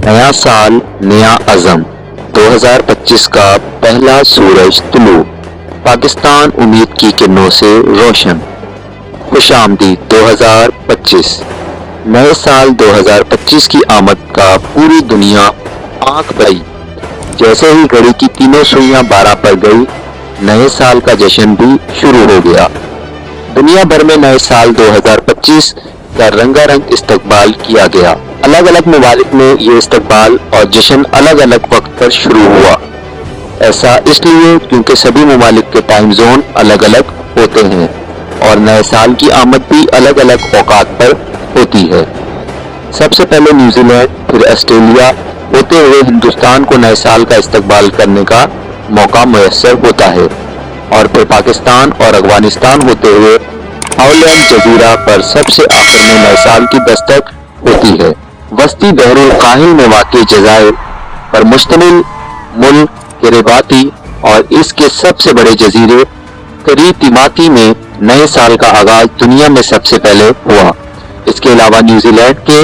नया साल नया अज़म 2025 का पहला सूरज तुलू, पाकिस्तान उम्मीद की किरणों से रोशन। खुशामदीद 2025। नए साल 2025 की आमद का पूरी दुनिया आंख भरी। जैसे ही घड़ी की तीनों सुइयां 12 पर गई, नए साल का जश्न भी शुरू हो गया। दुनिया भर में नए साल 2025 का रंगारंग इस्तकबाल किया गया। अलग अलग ममालिक में ये इस्तकबाल और जश्न अलग अलग वक्त पर शुरू हुआ। ऐसा इसलिए क्योंकि सभी ममालिक के टाइम जोन अलग अलग होते हैं और नए साल की आमद भी अलग अलग औकात पर होती है। सबसे पहले न्यूजीलैंड, फिर ऑस्ट्रेलिया होते हुए हिंदुस्तान को नए साल का इस्तकबाल करने का मौका मुयस्सर होता है और फिर पाकिस्तान और अफगानिस्तान होते हुए आइलैंड जजीरा पर सबसे आखिर में नए साल की दस्तक होती है। वस्ती बहरुल काहिल में वाक़ई जज़ायर पर मुश्तमिल मुल्क किरिबाती और इसके सबसे बड़े जजीरे करीतिमाती में नए साल का आगाज दुनिया में सबसे पहले हुआ। इसके अलावा न्यूजीलैंड के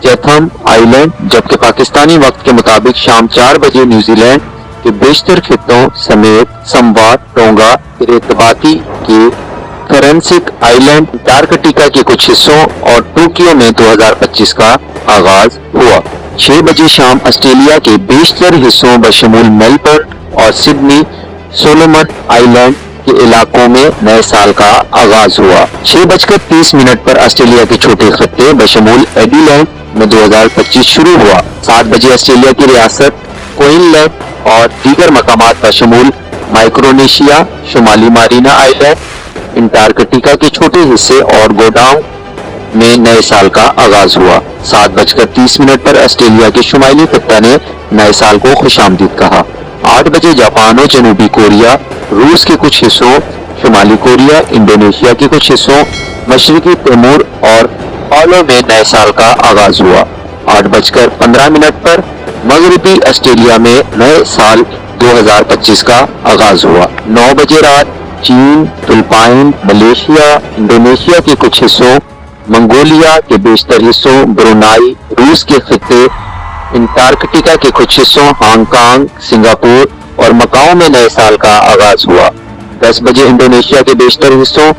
चैथम आइलैंड, जबकि पाकिस्तानी वक्त के मुताबिक शाम 4 बजे न्यूजीलैंड के बेशतर खित्तों समेत संवाद, टोंगा, किरिबाती के फॉरेंसिक आइलैंड, अंटार्कटिका के कुछ हिस्सों और टोक्यो में 2025 का आगाज हुआ। 6 बजे शाम ऑस्ट्रेलिया के बेशतर हिस्सों बशमूल मेलबर्न और सिडनी, सोलोमन आइलैंड के इलाकों में नए साल का आगाज हुआ। 6:30 पर ऑस्ट्रेलिया के छोटे खत्ते बशमूल एडिलेड में 2025 शुरू हुआ। 7 बजे ऑस्ट्रेलिया की रियासत क्वींसलैंड और दीगर मकामात बशमूल माइक्रोनेशिया, शुमाली मारीना आइलैंड, अंटार्कटिका के छोटे हिस्से और गोडाउन में नए साल का आगाज हुआ। 7:30 पर ऑस्ट्रेलिया के शुमाली खत्ता ने नए साल को खुशामदीद कहा। 8 बजे जापान और जनूबी कोरिया, रूस के कुछ हिस्सों, शुमाली कोरिया, इंडोनेशिया के कुछ हिस्सों, मशरकी तैमूर और पालो में नए साल का आगाज हुआ। 8:15 पर मगरबी ऑस्ट्रेलिया में नए साल 2025 का आगाज हुआ। 9 बजे रात चीन, फिलिपाइन, मलेशिया, इंडोनेशिया के कुछ हिस्सों, मंगोलिया के बेशतर हिस्सों, ब्रुनाई, रूस के खित्ते, अंटार्कटिका के कुछ हिस्सों, हांगकांग, सिंगापुर और मकाओ में नए साल का आगाज हुआ। 10 बजे इंडोनेशिया के बेशतर हिस्सों,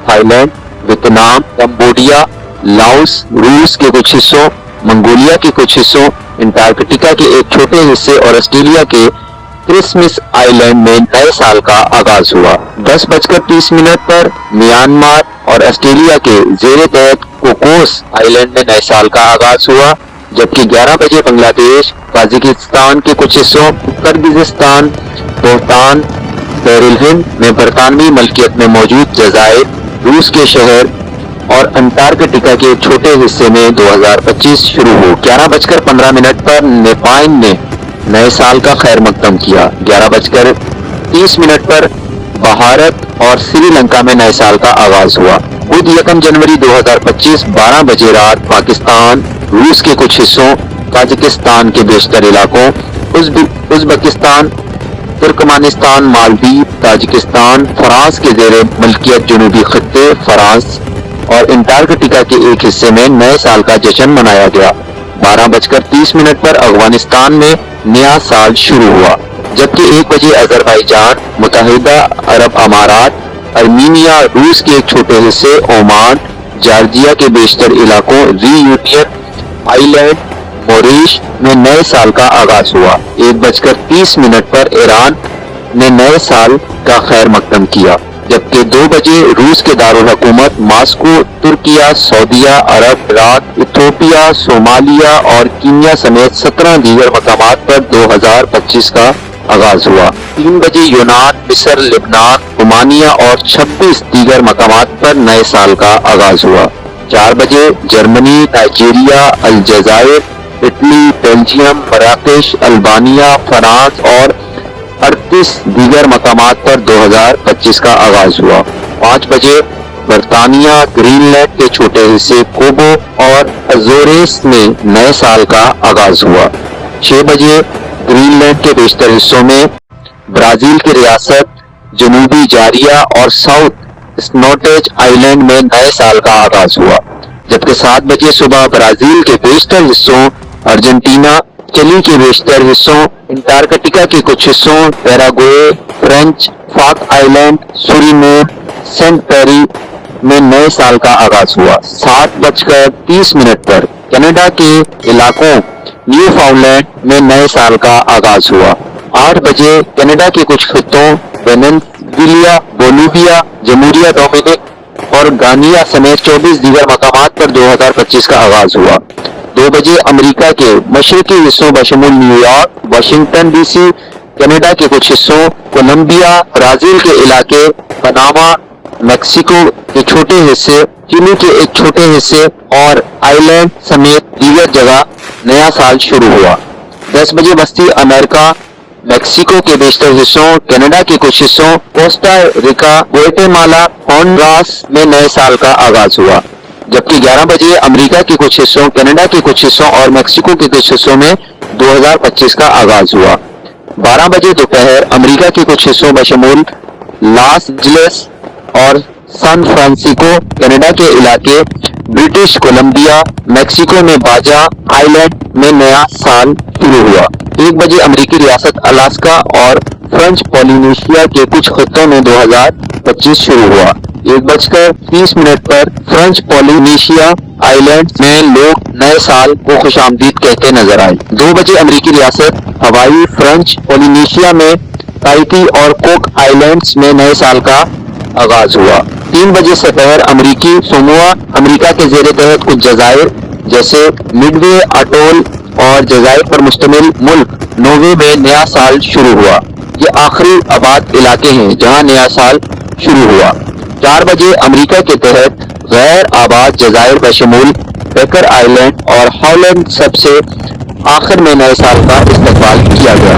थाईलैंड, वियतनाम, कंबोडिया, लाओस, रूस के कुछ हिस्सों, मंगोलिया के कुछ हिस्सों, अंटार्कटिका के एक छोटे हिस्से और ऑस्ट्रेलिया के क्रिसमस आइलैंड में नए साल का आगाज हुआ। 10:30 पर म्यांमार और ऑस्ट्रेलिया के जेरे तहत कोकोस आइलैंड में नए साल का आगाज हुआ, जबकि 11 बजे बांग्लादेश, ताजिकिस्तान के कुछ हिस्सों, किर्गिज़स्तान, भूटान, बहरुल हिंद में बरतानवी मलकियत में मौजूद जज़ायर, रूस के शहर और अंटार्कटिका के छोटे हिस्से में 2025 शुरू हो। 11:15 पर नेपाल ने नए साल का खैर मकदम किया। 11:30 पर भारत और श्रीलंका में नए साल का आगाज हुआ। बुध 1 जनवरी 2025 12 बजे रात पाकिस्तान, रूस के कुछ हिस्सों, ताजिकिस्तान के बेशतर इलाकों, Uzbekistan, Turkmenistan, Maldives, Tajikistan, France के ज़ेरे मलकियत जनूबी खत्ते, फ्रांस और अंटार्कटिका के एक हिस्से में नए साल का जश्न मनाया गया। 12:30 पर अफगानिस्तान में नया साल शुरू हुआ, जबकि 1 बजे अजरबैजान, मुत्तहिदा अरब अमारात, अर्मीनिया, रूस के एक छोटे हिस्से, ओमान, जॉर्जिया के बेशतर इलाकों, रीयूनियन आइलैंड, मॉरिशस में नए साल का आगाज हुआ। 1:30 पर ईरान ने नए साल का खैर मकदम किया, जबकि 2 बजे रूस के दारुल हुकूमत मास्को, तुर्किया, सऊदीया अरब, इराक, इथियोपिया, सोमालिया और कीनिया समेत 17 दीगर मकामात पर 2025 का आगाज हुआ। 3 बजे यूनान, मिस्र, लेबनान, रोमानिया और 26 दीगर मकामात पर नए साल का आगाज हुआ। 4 बजे जर्मनी, नाइजीरिया, अलजायर, इटली, बेल्जियम, मराकेश, अल्बानिया, फ्रांस और 38 दीगर मकामात पर 2025 का आगाज हुआ। 5 बजे बरतानिया, ग्रीनलैंड के छोटे हिस्से, कोबो और अजोरेस में नए साल का आगाज हुआ। 6 बजे ग्रीनलैंड के बेशतर हिस्सों में, ब्राजील की रियासत जनूबी जारिया और साउथ स्नोटेज आइलैंड में नए साल का आगाज हुआ, जबकि 7 बजे सुबह ब्राजील के बेशतर हिस्सों, अर्जेंटीना, چلی کے بیشتر حصوں، انٹارکٹیکا کے کچھ حصوں، پیراگوئے، فرینچ فاک آئلینڈ، سورینیم، سینٹ پیری میں نئے سال کا آغاز ہوا۔ 7:30 پر کینیڈا کے علاقوں نیو فاؤنڈ لینڈ میں نئے سال کا آغاز ہوا۔ 8 بجے کینیڈا کے کچھ خطوں وینزویلا، بولیویا، جمہوریہ ڈومینک اور گانیا سمیت 24 دیگر مقامات پر 2025 کا آغاز ہوا۔ 2 بجے امریکہ کے مشرقی حصوں بشمول New York, Washington D C, Canada کے کچھ حصوں، کولمبیا، برازیل کے علاقے، پاناما، میکسیکو کے چھوٹے حصے، چلی کے ایک چھوٹے حصے اور آئی لینڈ سمیت دیگر جگہ نیا سال شروع ہوا۔ 10 بجے وسطی امریکہ، میکسیکو کے بیشتر حصوں، کینیڈا کے کچھ حصوں، کوسٹا ریکا، گواٹےمالا، ہونڈوراس میں نئے سال کا آغاز ہوا، جبکہ 11 بجے امریکہ کے کچھ حصوں، کینیڈا کے کچھ حصوں اور میکسیکو کے کچھ حصوں میں 2025 کا آغاز ہوا۔ 12 بجے دوپہر امریکہ کے کچھ حصوں بشمول لاس اینجلس اور سان فرانسسکو، کینیڈا کے علاقے، برٹش کولمبیا، میکسیکو میں باجا آئی لینڈ میں نیا سال شروع ہوا۔ 1 بجے امریکی ریاست الاسکا اور فرینچ پولینیشیا کے کچھ خطوں میں 2025 شروع ہوا۔ 1:30 پر فرینچ پولینیشیا آئی لینڈ میں لوگ نئے سال کو خوش آمدید کہتے نظر آئے۔ 2 بجے امریکی ریاست ہوائی، فرینچ پولینیشیا میں تاہیتی اور کوک آئی لینڈز میں نئے سال کا آغاز ہوا۔ 3 بجے سپہر امریکی سموا، امریکہ کے زیر تحت کچھ جزائر جیسے مڈوے اٹول اور جزائر پر مشتمل ملک نوے میں نیا سال شروع ہوا۔ یہ آخری آباد علاقے ہیں جہاں نیا سال شروع ہوا۔ 4 بجے امریکہ کے تحت غیر آباد جزائر بشمول بیکر آئی لینڈ اور ہالینڈ سب سے آخر میں نئے سال کا استقبال کیا گیا۔